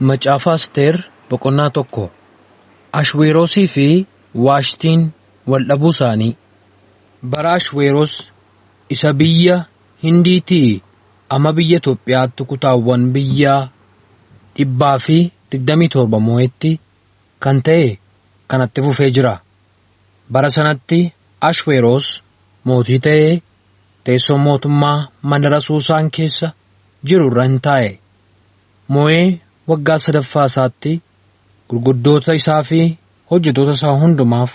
Macaafa Asteer boqonnaa tokko. Ashweerosii fi Waashtiin wal dhabuu isaanii. Bara Ashweeros isa biyya Hindiitii amma biyya Itoophiyaatti kutaawwan biyya 127 moo'etti kan ta'e kanatti fufee jira. Bara sanatti Ashweeros mootii ta'ee teessoo mootummaa mandara Suusaan keessa jiru irra hin taa'e. Moo'ee waggaa sadaffaa isaatti gurguddoota isaa fi hojjettoota isaa hundumaaf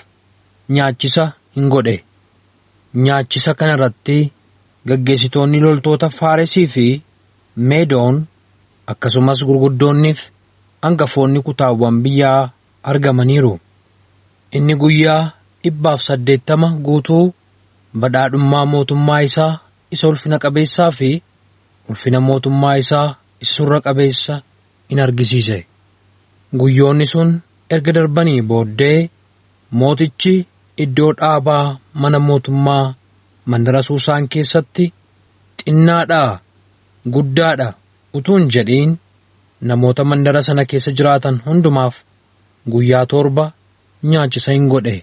nyaachisa hin godhe. Nyaachisa kana irratti gaggeessitoonni loltoota Faaresii fi Meedoon akkasumas gurguddoonniif hangafoonni kutaawwan biyyaa argamaniiru. Inni guyyaa 180 guutuu badhaadhummaa mootummaa isaa isa ulfina qabeessaa fi ulfina mootummaa isaa isa surra qabeessa in argisiise. Guyyoonni sun erga darbanii booddee mootichi iddoo dhaabaa mana mootummaa mandara Suusaan keessatti xinnaadhaa guddaadha utuun jedhiin namoota mandara sana keessa jiraatan hundumaaf guyyaa 7 nyaachisa hin godhe.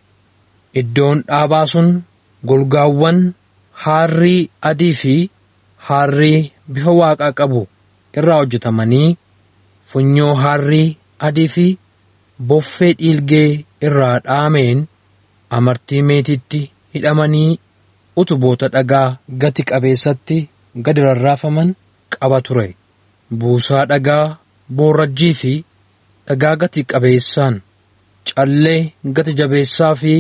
Iddoon dhaabaa sun golgaawwan haarrii adii fi haarrii bifa waaqaa qabu irraa hojjetamanii funyoo haarrii adii fi boffee dhiilgee irraa dhaameen amartii meetiitti hidhamanii utuboota dhagaa gati qabeessatti gadi rarraafaman qaba ture. Buusaa dhagaa boorrajjii fi dhagaa gati qabeessaan callee gati jabeessaa fi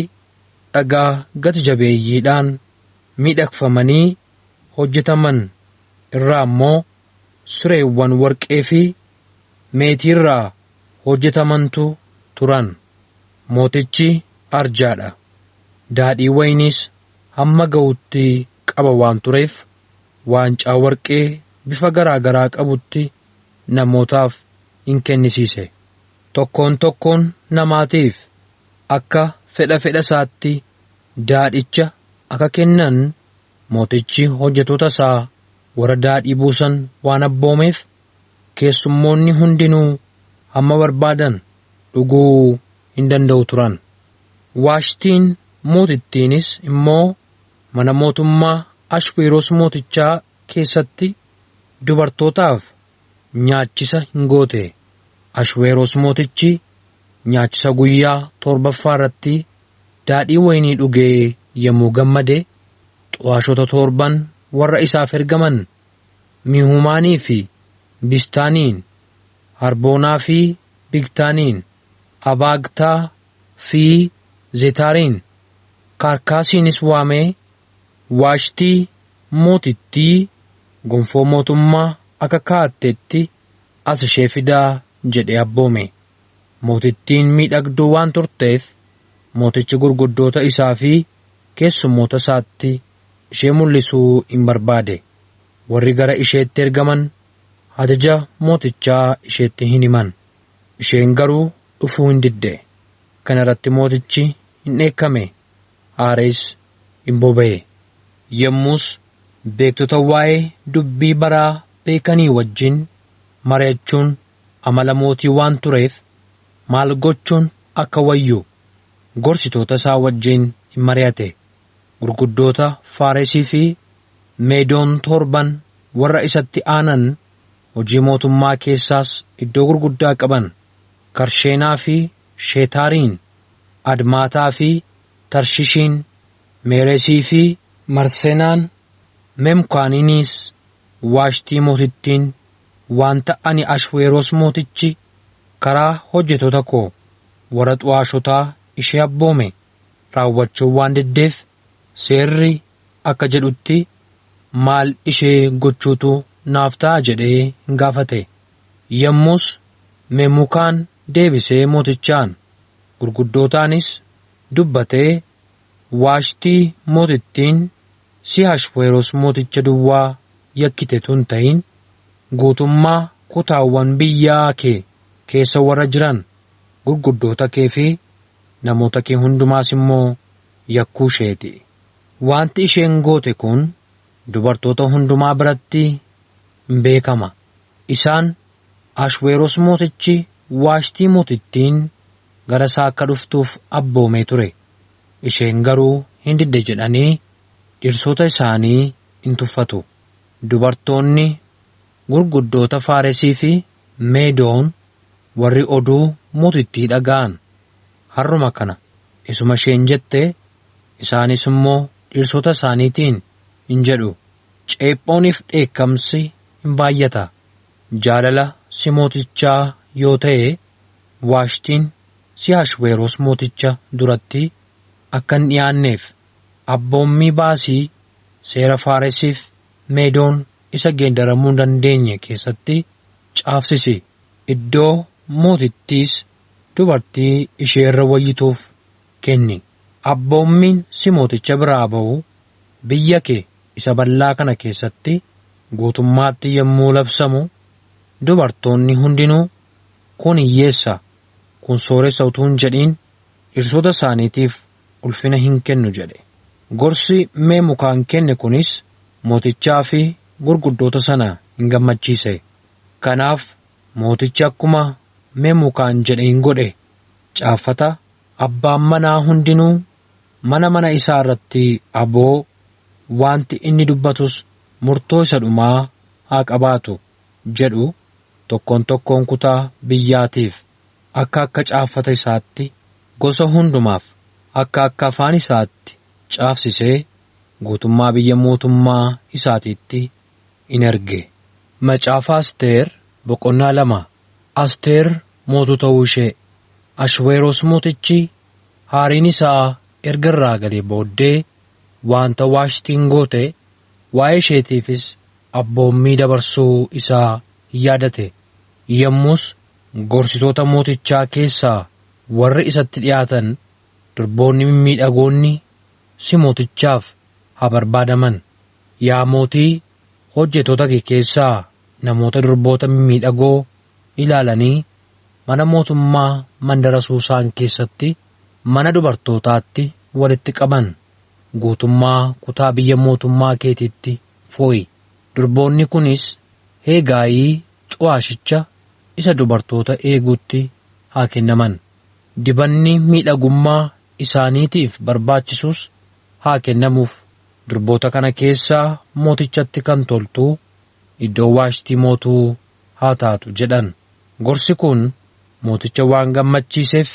dhagaa gati jabeeyyiidhaan miidhagfamanii hojjetaman irraa immoo sireewwan warqee fi meetiirraa hojjetamantu turan. Mootichi arjaadha. Daadhii wayiniis hamma ga'utti qaba waan tureef waancaa warqee bifa garaa garaa qabutti namootaaf in kennisiise. Tokkoon tokkoon namaatiif akka fedha isaatti daadhicha akka kennan mootichi hojjettoota isaa warra daadhii buusan waan abboomeef keessummoonni hundinuu hamma barbaadan dhuguu hin danda'u turan. Waashtiin mootittiinis immoo mana mootummaa Ashweeros mootichaa keessatti dubartootaaf nyaachisa hin goote. Ashweeros mootichi nyaachisa guyyaa 7ffaa irratti daadhii wayinii dhugee yommuu gammade xu'aashota 7 warra isaaf ergaman Mihumaanii fi Bistaaniin, Harboonaa fi Bigtaaniin, Abaagtaa fi Zetaariin, Karkaasiinis waamee Waashtii mootittii gonfoo mootummaa akka kaa'atteetti as ishee fidaa jedhee abboome. Mootittiin miidhagduu waan turteef mootichi gurguddoota isaa fi keessummoota isaatti ishee mul'isuu hin barbaade. Warri gara isheetti ergaman ajaja mootichaa isheetti hin himan. Isheen garuu dhufuu hin didde. Kana irratti mootichi hin dheekkame. Aarees hin boba'e. Yommus beektota waa'ee dubbii baraa beekanii wajjin mari'achuun amala mootii waan tureef maal gochuun akka wayyu gorsitoota isaa wajjin hin mari'ate. Gurguddoota Faaresii fi Meedoon 7 warra isatti aanan hojii mootummaa keessaas iddoo gurguddaa qaban Karsheenaa fi Sheetaariin, Admaataa fi Tarshishiin, Meeresii fi Marsenaan, Memkaaniinis Waashtii mootittiin wanta ani Ashweeros mootichi karaa hojjettoota koo warra xu'aashotaa ishee abboome raawwachuu waan diddeef seerri akka jedhutti maal ishee gochuutu naaf ta'a jedhee hin gaafate. Yommus Memukaan deebisee mootichaan gurguddootaanis dubbatee Waashtii mootittiin si Ashweeros mooticha duwwaa yakkite tun ta'in guutummaa kutaawwan biyyaa kee keessa warra jiran gurguddoota kee fi namoota kee hundumaas immoo yakkuu isheeti. Wanti isheen goote kun dubartoota hundumaa biratti beekama. Isaan Ashweeroos mootichi Waashtii mootittiin gara isaa akka dhuftuuf abboomee ture. Isheen garuu hin didde jedhanii dhirsoota isaanii in tuffatu. Dubartoonni gurguddoota Faaresii fi Meedoon warri oduu mootittii dhaga'an harruma kana isuma isheen jette, isaanis immoo dhirsoota isaaniitiin in jedhu, ceephooniif dheekkamsi hin baay'ata. Jaalala si mootichaa yoo ta'e, Waashtiin si Ashweeroos mooticha duratti akka hin dhiyaanneef abboommii baasii seera Faaresiif Meedoon isa geeddaramuu hin dandeenye keessatti caafsisi. Iddoo mootittiis dubartii ishee irra wayyituuf kenni. Abboommiin si mooticha biraa ba'u biyya kee isa bal'aa kana keessatti guutummaatti yommuu labsamu, dubartoonni hundinuu kun hiyyeessa, kun sooressa utuu hin jedhiin dhirsoota isaaniitiif ulfina hin kennu jedhe. Gorsi Meemukaan kenne kunis mootichaa fi gurguddoota sana hin gammachiise. Kanaaf mootichi akkuma Meemukaan jedhe hin godhe. Caaffata abbaan manaa hundinuu mana isaa irratti aboo, wanti inni dubbatus murtoo isa dhumaa haa qabaatu jedhu tokkoon kutaa biyyaatiif akka caaffata isaatti gosa hundumaaf akka afaan isaatti caafsisee guutummaa biyya mootummaa isaatiitti in erge. Macaafa Asteer boqonnaa 2. Asteer mootuu ta'uu ishee. Ashweeroos mootichi haariin isaa erga irraa galee booddee wanta Waashtiin goote waa'ee isheetiifis abboommii dabarsuu isaa yaadate. Yommus gorsitoota mootichaa keessaa warri isatti dhiyaatan durboonni mimmiidhagoonni si mootichaaf haa barbaadaman. Yaa mootii, hojjettoota kee keessaa namoota durboota mimmiidhagoo ilaalanii mana mootummaa mandara Suusaan keessatti mana dubartootaatti walitti qaban. Guutummaa kutaa biyya mootummaa keetiitti foo'i. Durboonni kunis Heegaayii xu'aashicha isa dubartoota eeguutti haa kennaman. Dibanni miidhagummaa isaaniitiif barbaachisus haa kennamuuf. Durboota kana keessaa mootichatti kan toltu iddoo Waashtii mootuu haa taatu jedhan. Gorsi kun mooticha waan gammachiiseef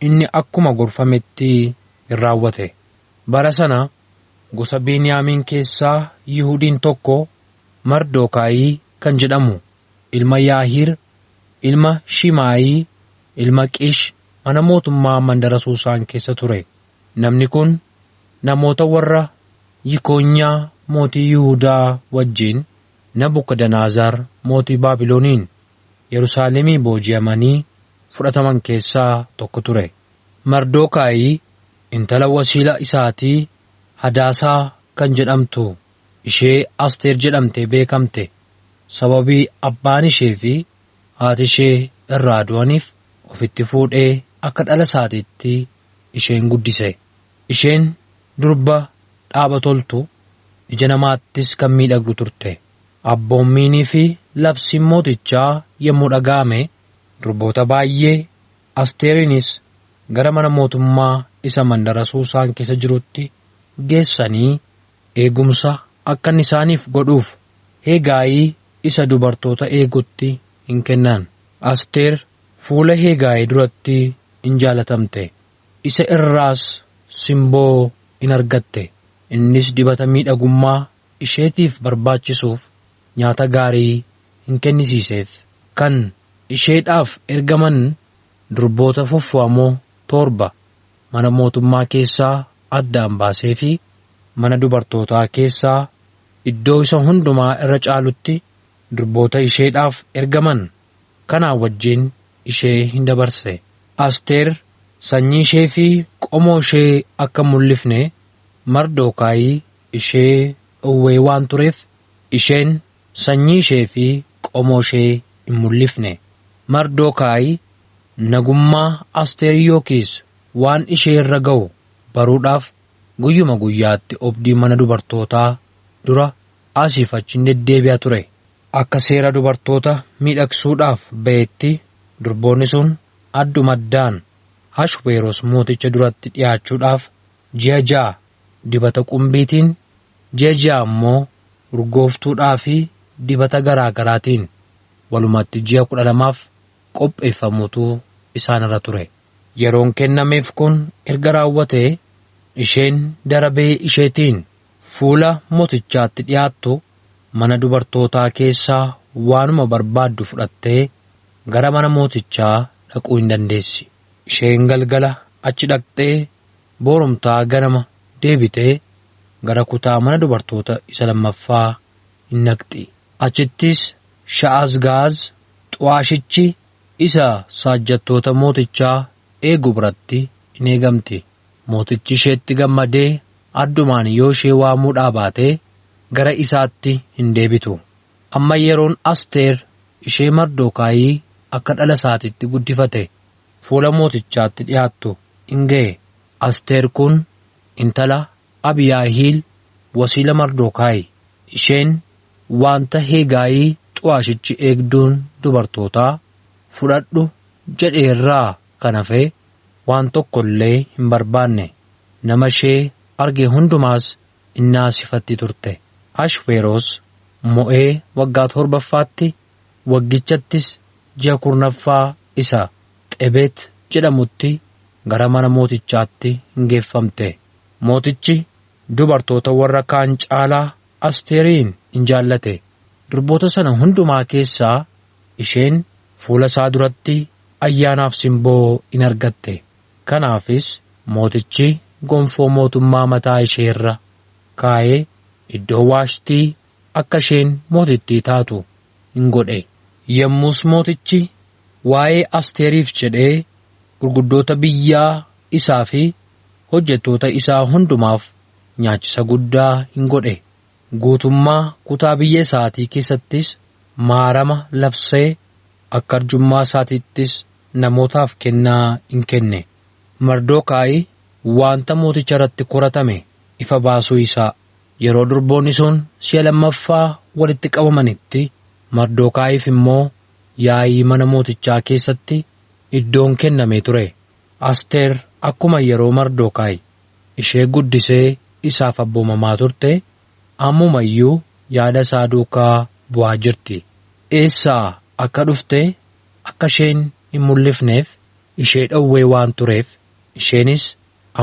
inni akkuma gorfametti in raawwate. Bara sana gosa Beniyaamiin keessaa Yihuudiin tokko Mardookaayii kan jedhamu ilma Yaahiir, ilma Shimaayii, ilma Qiish mana mootummaa mandara Suusaan keessa ture. Namni kun namoota warra Yikoonyaa mootii Yihuudaa wajjin Nabukadnezar mootii Baabilooniin Yerusaalemii booji'amanii fudhataman keessaa tokko ture. Mardookaayii intala wasiila isaatii Hadaasaa kan jedhamtu ishee Asteer jedhamtee beekamte. Sababii abbaan ishee fi haati ishee irraa du'aniif ofitti fuudhee akka dhala isaatiitti isheen guddise. Isheen durba dhaaba toltu, ija namaattis kan miidhagdu turte. Abboommiinii fi labsiin mootichaa yommuu dhaga'ame durboota baay'ee Asteerinis gara mana mootummaa isa mandara Suusaan keessa jirutti geessanii eegumsa akka inni isaaniif godhuuf Heegaayii isa dubartoota eegutti hin kennan. Asteer fuula Heegaayii duratti in jaalatamte. Isa irraas simboo in argatte. Innis dibata miidhagummaa isheetiif barbaachisuuf nyaata gaarii hin kennisiiseef. Kan isheedhaaf ergaman durboota fuffuamoo 7 mana mootummaa keessaa addaan baasee fi mana dubartootaa keessaa iddoo isa hundumaa irra caalutti durboota isheedhaaf ergaman kanaa wajjin ishee hin dabarse. Asteer sanyii ishee fi qomoo ishee akka mul'ifne Mardookaayii ishee dhowwee waan tureef isheen sanyii ishee fi qomoo ishee hin mul'ifne. Mardookaayii nagummaa Asteer yookiis waan ishee irra ga'u baruudhaaf guyyuma guyyaatti obdii mana dubartootaa dura asiif achi deddeebi'a ture. akka seera dubartoota miidhagsuudhaaf ba'etti durboonni sun addumaddaan Ahashweroos mooticha duratti dhiyaachuudhaaf ji'a 6 dibata qumbiitiin, ji'a 6 immoo urgooftuudhaa fi dibata garaa garaatiin walumatti ji'a 12 qopheeffamuutu isaanirra ture. Yeroon kennameef kun erga raawwatee isheen darabee isheetiin fuula mootichaatti dhiyaattu mana dubartootaa keessaa waanuma barbaaddu fudhattee gara mana mootichaa dhaquu hin dandeessi. Isheen galgala achi dhaqxee boorumtaa ganama deebitee gara kutaa mana dubartoota isa lammaffaa hin dhaqxi. Achittis Sha'azgaaz xu'aashichi isa saajjattoota mootichaa eegu biratti in eegamti. Mootichi isheetti gammadee addumaan yoo ishee waamuudhaa baatee gara isaatti hin deebitu. Amma yeroon Asteer ishee Mardookaayii akka dhala isaatiitti guddifate fuula mootichaatti dhiyaattu in ga'e. Asteer kun intala Abiyaahiil wasiila Mardookaayi. Isheen wanta Heegaayii xu'aashichi eegduun dubartootaa fudhadhu jedheerraa kan hafe waan tokko illee hin barbaanne. Nama ishee arge hundumaas in naasifatti turte. Ahashweroos mo'ee waggaa 7ffaatti waggichattis ji'a 10ffaa isa Xebeet jedhamutti gara mana mootichaatti hin geeffamte. Mootichi dubartoota warra kaan caalaa Asteeriin in jaallate. Durboota sana hundumaa keessaa isheen fuula isaa duratti ayyaanaaf simboo in argatte. Kanaafis mootichi gonfoo mootummaa mataa ishee irra kaa'ee iddoo Waashtii akka isheen mootittii taatu in godhe. Yommus mootichi waa'ee Asteeriif jedhee gurguddoota biyyaa isaa fi hojjettoota isaa hundumaaf nyaachisa guddaa in godhe. Guutummaa kutaa biyya isaatii keessattis maarama labsee akka arjummaa isaatiittis namootaaf kennaa in kenne. Mardookaayi wanta mooticha irratti koratame ifa baasuu isaa. Yeroo durboonni sun si'a lammaffaa walitti qabamanitti Mardookaayiif immoo yaa'ii mana mootichaa keessatti iddoon kennamee ture. Asteer akkuma yeroo Mardookaayi ishee guddisee isaaf abboomamaa turte ammuma iyyuu yaada isaa duukaa bu'aa jirti. Eessaa akka dhufte akka isheen hin mul'ifneef ishee dhowwee waan tureef isheenis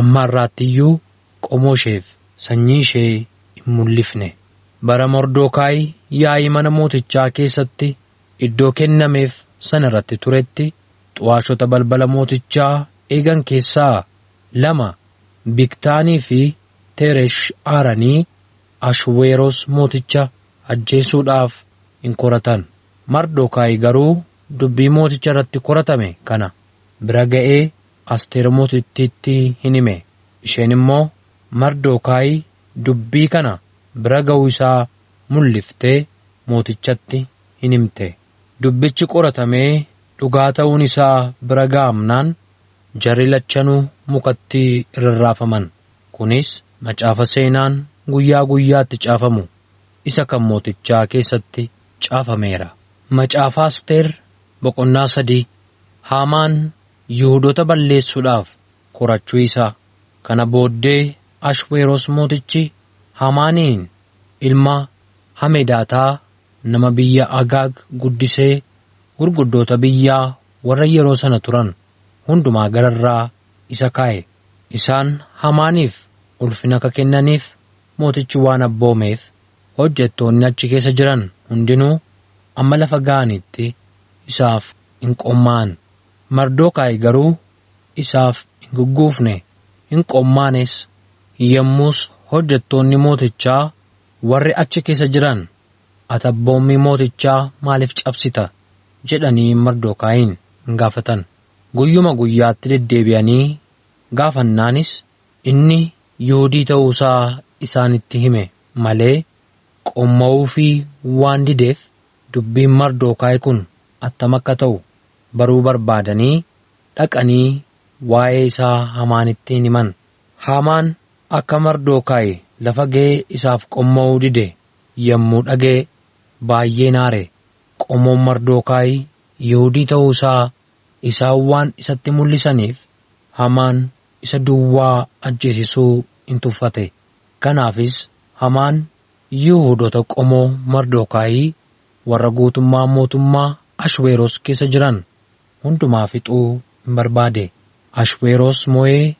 amma har'aatti iyyuu qomoo isheef sanyii ishee hin mul'ifne. Bara Mardookaayi yaa'ii mana mootichaa keessatti iddoo kennameef sana irratti turetti xu'aashota balbala mootichaa eegan keessaa 2 Bigtaanii fi Teresh aaranii Ahashweroos mooticha ajjeesuudhaaf in koratan. Mardookaayi garuu dubbii mooticha irratti koratame kana bira ga'ee Asteer mootittiitti hin hime. Isheen immoo Mardookaayi dubbii kana bira ga'uu isaa mul'iftee mootichatti hin himte. Dubbichi qoratamee dhugaa ta'uun isaa bira ga'amnaan jarri lachanuu mukatti rarraafaman. Kunis macaafa seenaan guyyaa guyyaatti caafamu isa kan mootichaa keessatti caafameera. Macaafa Asteer boqonnaa 3. Haamaan Yihuudoota balleessuudhaaf korachuu isaa. Kana booddee Ahashweroos mootichi Haamaaniin ilma Hamedaataa nama biyya Agaag guddisee gurguddoota biyyaa warra yeroo sana turan hundumaa gararraa isa kaa'e. Isaan Haamaaniif ulfina akka kennaniif mootichi waan abboomeef hojjettoonni achi keessa jiran hundinuu amma lafa ga'anitti isaaf hin qommaa'an. Mardookaayi garuu isaaf hin gugguufne hin qommaanes. Yommus hojjettoonni mootichaa warri achi keessa jiran ati abboommii mootichaa maaliif cabsita jedhanii Mardookaayiin hin gaafatan. Guyyuma guyyaatti deddeebi'anii gaafannaanis inni Yihuudii ta'uusaa isaanitti hime malee qomma'uu fi waan dideef dubbiin Mardookaayi kun attam akka ta'u baruu barbaadanii dhaqanii waa'ee isaa Haamaanitti himan. Haamaan akka Mardookaayi lafa ga'ee isaaf qomma'uu dide yommuu dhaga'e baay'een aare. Qomoon Mardookaay Yihuudii ta'uusaa isaan waan isatti mul'isaniif Hamaan isa duwwaa ajjeesisuu hin tuffate. Kanaafis Hamaan Yihuudoota qomoo Mardookaay warra guutummaa mootummaa Ashweeroos keessa jiran hundumaa fixuu hin barbaade. Ashweeroos moo'ee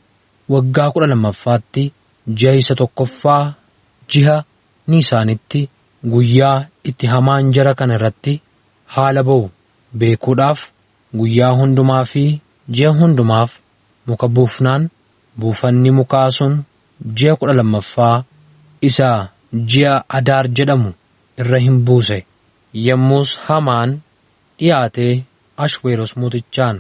waggaa 12ffaatti ji'a isa tokkoffaa ji'a Niisaanitti guyyaa itti Hamaan jara kana irratti haala ba'u beekuudhaaf guyyaa hundumaa fi ji'a hundumaaf muka buufnaan buufanni mukaa sun ji'a 12ffaa isa ji'a Adaar jedhamu irra hin buuse. Yommus Hamaan dhiyaatee Ashweeroos mootichaan,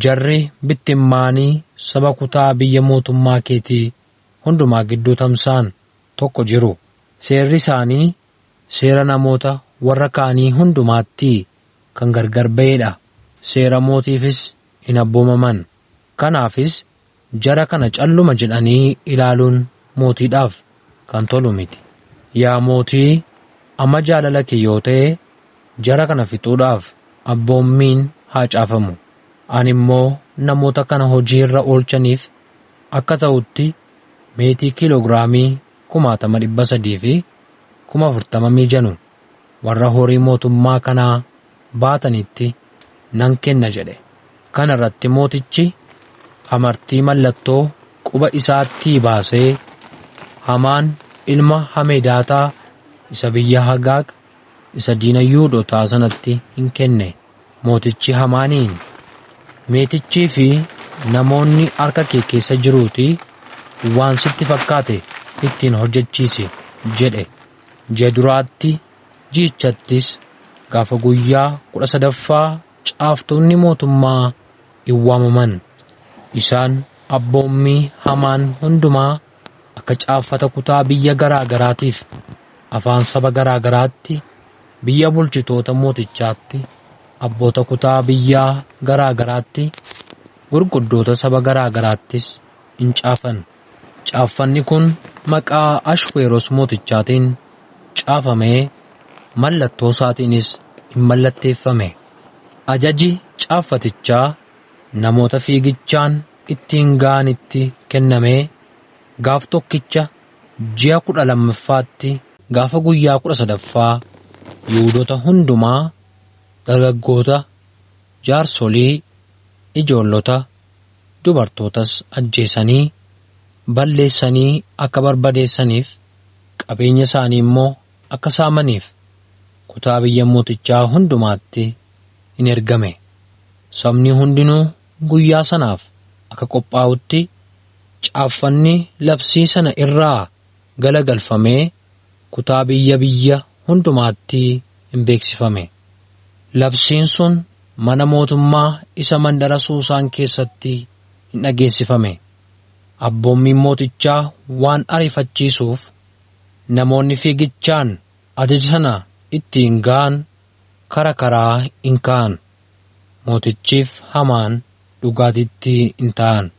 jarri bittimmaanii saba kutaa biyya mootummaa keetii hundumaa gidduu tamsaan tokko jiru. Seerri isaanii seera namoota warra kaanii hundumaatti kan gargar ba'eedha. Seera mootiifis hin abboomaman. Kanaafis jara kana calluma jedhanii ilaaluun mootiidhaaf kan tolu miti. Yaa mootii, amma jaalala kee yoo ta'e jara kana fixuudhaaf abboommiin haa caafamu. Ani immoo namoota kana hojii irra oolchaniif akka ta'utti meetii kiiloogiraamii 60,300 fi 40,000 miijanu warra horii mootummaa kanaa baatanitti nan kenna jedhe. Kana irratti mootichi amartii mallattoo quba isaatti baasee Hamaan ilma Hamedaataa isa biyya Hagaag isa diina Yihuudootaa sanatti hin kenne. Mootichi Hamaaniin, meetichii fi namoonni harka kee keessa jiruutii waan sitti fakkaate ittiin hojjechiisi jedhe. Ji'a duraatti ji'ichattis gaafa guyyaa 13ffaa caaftonni mootummaa in waamaman. Isaan abboommii Hamaan hundumaa akka caaffata kutaa biyya garaa garaatiif afaan saba garaa garaatti biyya bulchitoota mootichaatti abboota kutaa biyyaa garaa garaatti gurguddoota saba garaa garaattis in caafan. Caaffanni kun maqaa Ashweeroos mootichaatiin caafamee mallattoo isaatiinis in mallatteeffame. Ajaji caaffatichaa namoota fiigichaan ittiin ga'anitti kennamee gaaf tokkicha ji'a 12ffaatti gaafa guyyaa 13ffaa Yihuudoota hundumaa, dargaggoota, jaarsolii, ijoollota, dubartootas ajjeesanii balleessanii akka barbadeessaniif qabeenya isaanii immoo akka saamaniif kutaa biyya mootichaa hundumaatti in ergame. Sabni hundinuu guyyaa sanaaf akka qophaa'utti caaffanni labsii sana irraa galagalfamee kutaa biyya hundumaatti in beeksifame. Labsiin sun mana mootummaa isa mandara Suusaan keessatti in dhageessifame. Abboommiin mootichaa waan ariifachiisuuf namoonni fiigichaan ajaja sana ittiin ga'an karaa in ka'an. Mootichiif Hamaan dhugaatitti in ta'an.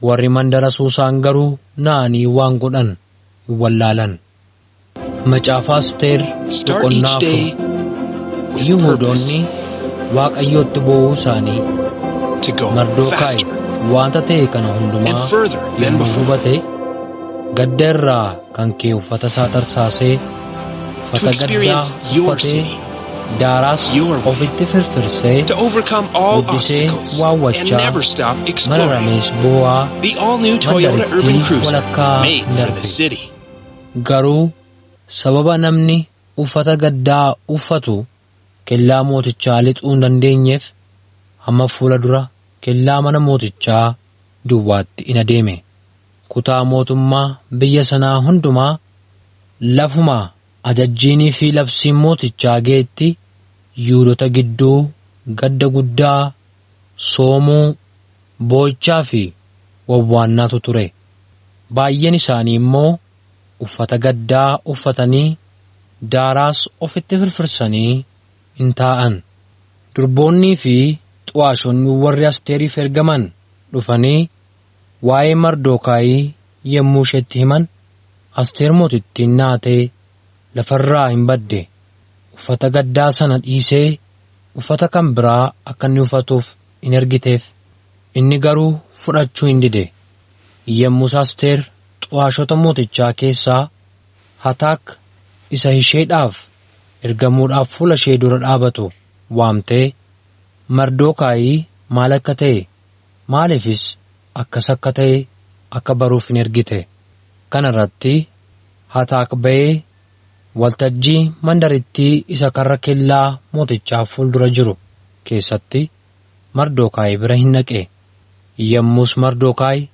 Warri mandara Suusaan garuu na'anii waan godhan hin wallaalan. Macaafa Asteer boqonnaa 4. Yihuudoonni Waaqayyootti boo'uu isaanii. Mardookaay wanta ta'e kana hundumaa yommuu hubate gadda irraa kan ka'e uffata isaa tarsaasee uffata gaddaa uffatee daaraas ofitti firfirsee guddisee waawwachaa mararamees boo'aa mandaritti walakkaa hin darbe. Garuu sababa namni uffata gaddaa uffatu kellaa mootichaa lixuu hin dandeenyeef hamma fuula dura kellaa mana mootichaa duwwaatti in adeeme. Kutaa mootummaa biyya sanaa hundumaa lafuma ajajjiinii fi labsiin mootichaa ga'etti Yihuudoota gidduu gadda guddaa, soomuu, boo'ichaa fi wawwaannaatu ture. Baay'een isaanii immoo uffata gaddaa uffatanii daaraas ofitti firfirsanii in taa'an. Durboonnii fi xu'aashonni warri Asteeriif ergaman dhufanii waa'ee Mardookaayii yommuu isheetti himan, Asteer mootittiin naatee lafarraa hin badde uffata gaddaa sana dhiisee uffata kan biraa akka inni uffatuuf in ergiteef. Inni garuu fudhachuu hin dide. Yommus Asteer xu'aashota mootichaa keessaa Hataak isa isheedhaaf ergamuudhaaf fuula ishee dura dhaabatu waamtee Mardookaayii maal akka ta'e maaliifis akkas akka ta'e akka baruuf in ergite. Kana irratti Hataak ba'ee waltajjii mandarittii isa karra kellaa mootichaa fuuldura jiru keessatti Mardookaayii bira hin dhaqe. Yommus Mardookaayii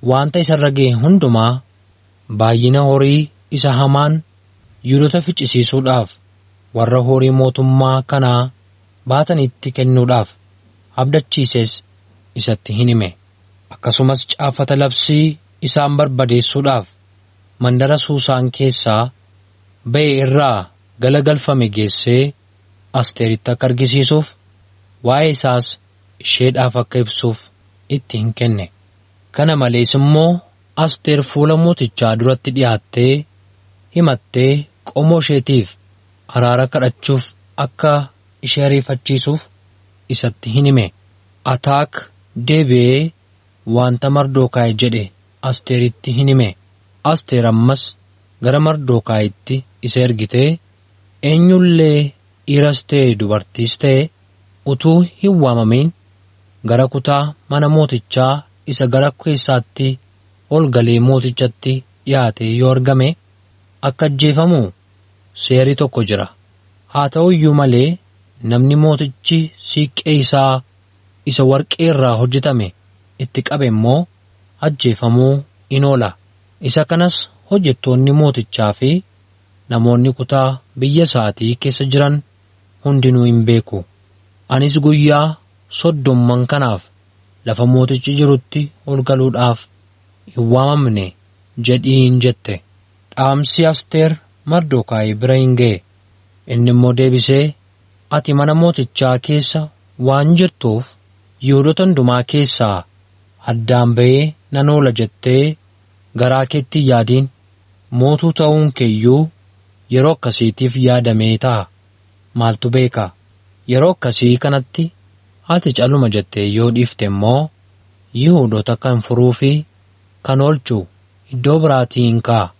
wanta isa irra ga'e hundumaa baay'ina horii isa Hamaan Yihuudoota ficcisiisuudhaaf warra horii mootummaa kanaa baatanitti kennuudhaaf abdachiises isatti hin hime. Akkasumas caafata labsii isaan barbadeessuudhaaf mandara Suusaan keessaa ba'e irraa galagalfame geessee Asteeritti akka argisiisuuf waa'ee isaas isheedhaaf akka ibsuuf itti hin kenne. Kana malees immoo Asteer fuula mootichaa duratti dhiyaattee himattee qomoo isheetiif araara kadhachuuf akka ishee ariifachiisuuf isatti hin hime. Hataak deebi'ee wanta Mardookaayii jedhe Asteeritti hin hime. Asteer ammas gara Mardookaayyitti isa ergitee eenyullee dhiiras ta'e dubartiis ta'e utuu hin waamamin gara kutaa mana mootichaa isa gara keessaatti ol galee mootichatti dhiyaate yoo argame akka ajjeefamu seerri tokko jira. Haa ta'u iyyuu malee namni mootichi siiqqee isaa isa warqee irraa hojjetame itti qabe immoo ajjeefamuu in oola. Isa kanas hojjettoonni mootichaa fi namoonni kutaa biyya isaatii keessa jiran hundinuu hin beeku. Anis guyyaa 30 kanaaf lafa mootichi jirutti ol galuudhaaf hin waamamne jedhiin jette. Dhaamsi Asteer Mardookaayii bira hin ga'e. Inni immoo deebisee ati mana mootichaa keessa waan jirtuuf Yihuudoota hundumaa keessaa addaan ba'ee nan oola jettee garaa keetti yaadiin mootuu ta'uun keeyyuu yeroo akkasiitiif yaadamee ta'a. Maaltu beeka? Yeroo akkasii kanatti ati caluma jettee yoo dhiifte immoo Yihuudoota kan furuu fi kan oolchu iddoo biraatii hin ka'a.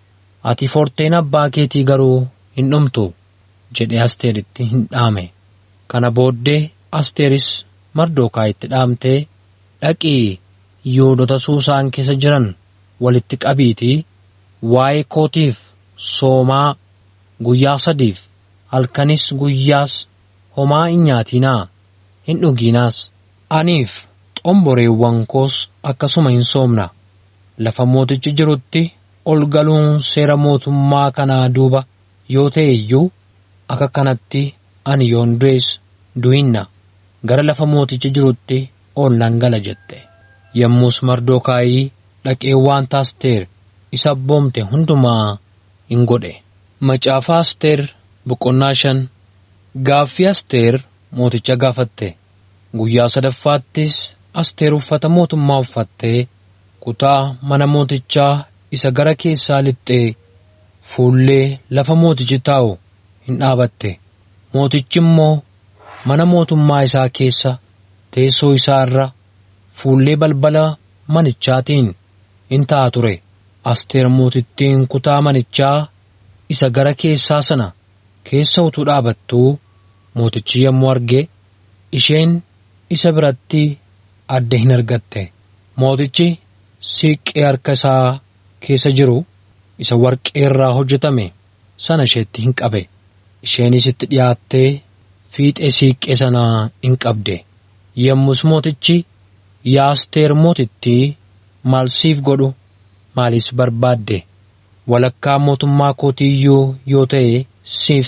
Ati forteen abbaa keetii garuu hin dhumtu jedhee Asteeritti hin dhaame. Kana booddee Asteeris Mardookaayyitti dhaamtee dhaqii Yihuudoota Suusaan keessa jiran walitti qabiitii waa'ee kootiif soomaa guyyaa 3 halkanis guyyaas homaa hin nyaatinaa hin dhugiinaas. Aniif xomboreewwan koos akkasuma hin soomna. Lafa mootichi jirutti ol galuun seera mootummaa kanaa duuba yoo ta'e iyyuu akka kanatti ani yoon du'es du'inna gara lafa mootichi jirutti ol nan gala jette. Yommus Mardookaayii dhaqee wanta Asteer isa abboomte hundumaa hin godhe. Macaafa Asteer boqonnaa 5. Gaaffii Asteer mooticha gaafatte. Guyyaa 3ffaattis Asteer uffata mootummaa uffattee kutaa mana mootichaa isa gara keessaa lixxee fuullee lafa mootichi taa'u hin dhaabatte. Mootichi immoo mana mootummaa isaa keessa teessoo isaa irra fuullee balbala manichaatiin in taa'a ture. Asteer mootittiin kutaa manichaa isa gara keessaa sana keessa utuu dhaabattuu mootichi yommuu arge isheen isa biratti adda hin argatte. Mootichi siiqqee harka isaa keessa jiru isa warqee irraa hojjetame sana isheetti hin qabe. Isheenis itti dhiyaattee fiixee siiqqee sanaa hin qabde. Yommus mootichi yaa Asteer mootittii maal siif godhu? Maalis barbaadde? Walakkaa mootummaa kootiiyyuu yoo ta'e siif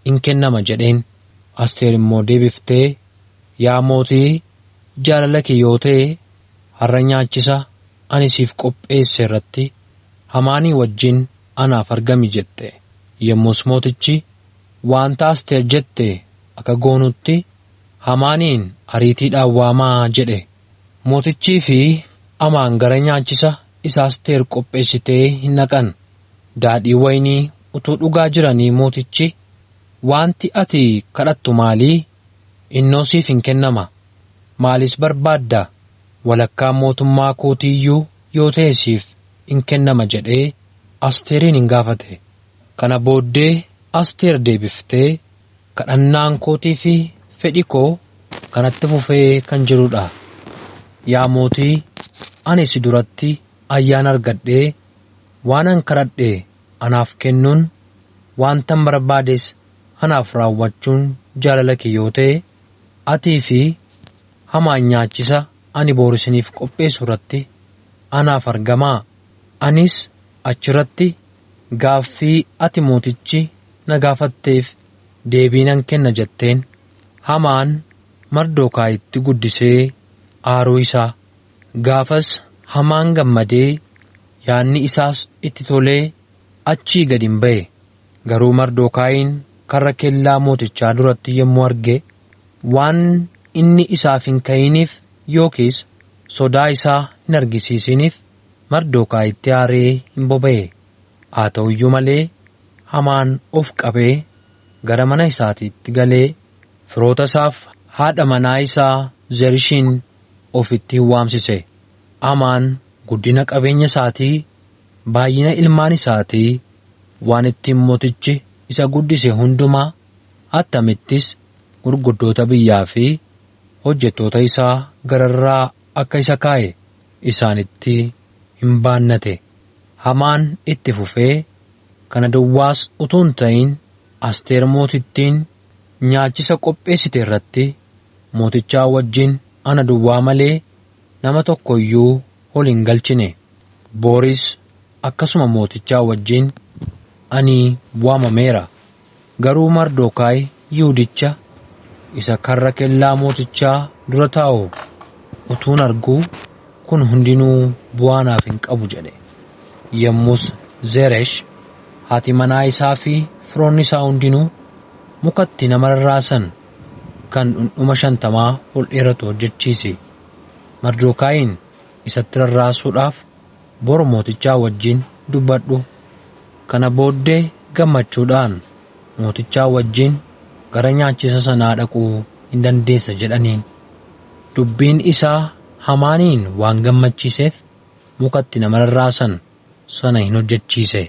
in kennama jedheen. Asteer immoo deebiftee yaa mootii jaalala kee yoo ta'e har'a nyaachisa ani siif qopheesse irratti Hamaanii wajjin anaaf argami jette. Yommus mootichi wanta Asteer jette akka goonutti Hamaaniin ariitiidhaan waamaa jedhe. Mootichii fi Hamaan gara nyaachisa isa Asteer qopheessitee hin dhaqan. Daadhii waynii utuu dhugaa jiranii mootichi Wanti ati kadhattu maalii? Innoo siif hin kennama. Maalis barbaadda? Walakkaa mootummaa kootiiyyuu yoo ta'e siif hin kennama jedhee Asteerin hin gaafate. Kana booddee Asteer deebiftee kadhannaan kootii fi fedhi koo kanatti fufee kan jirudha. Yaa mootii, ani si duratti ayyaana argadhee waanan kadhadhe anaaf kennuun waantan barbaades anaaf raawwachuun jaalala kee yoo ta'e atii fi hamaan nyaachisa ani boorisiniif qopheessu irratti anaaf argamaa. Anis achirratti gaaffii ati mootichi na gaafatteef deebii nan kenna jetteen. Hamaan Mardokaayitti guddisee aaruu isaa. Gaafas Hamaan gammadee yaanni isaas itti tolee achii gad hin ba'e. Garuu Mardokaayiin karra kellaa mootichaa duratti yommuu arge waan inni isaaf hin ka'iniif yookiis sodaa isaa hin argisiisiniif Mardokaayitti aaree hin boba'e. Haa ta'uyyuu malee Hamaan of qabee gara mana isaatiitti galee firoota isaaf haadha manaa isaa Zereshiin ofitti hin waamsise. Hamaan guddina qabeenya isaatii, baay'ina ilmaan isaatii, waan ittiin mootichi isa guddise hundumaa attamittis gurguddoota biyyaa fi hojjettoota isaa gararraa akka isa kaa'e isaanitti hin baannate. Hamaan itti fufee kana duwwaas utuu hin ta'in Asteer mootittiin nyaachisa qopheessite irratti mootichaa wajjin ana duwwaa malee nama tokko iyyuu ol hin galchine. Booris akkasuma mootichaa wajjin ani waamameera. Garuu Mardokaayi Yihuudicha isa karra kellaa mootichaa dura taa'u utuun arguu kun hundinuu bu'aa naaf hin qabu jedhe. Yommus Zeresh haati manaa isaa fi firoonni isaa hundinuu mukatti nama rarraasan kan dhundhuma 50 ol dheeratu hojjechiise. Mardokaayiin isatti rarraasuudhaaf bor mootichaa wajjin dubbadhu. Kana booddee gammachuudhaan mootichaa wajjin gara nyaachisa sanaa dhaquu hin dandeessa jedhaniin. Dubbiin isaa Hamaaniin waan gammachiiseef mukatti nama rarraasan sana hin hojjechiise.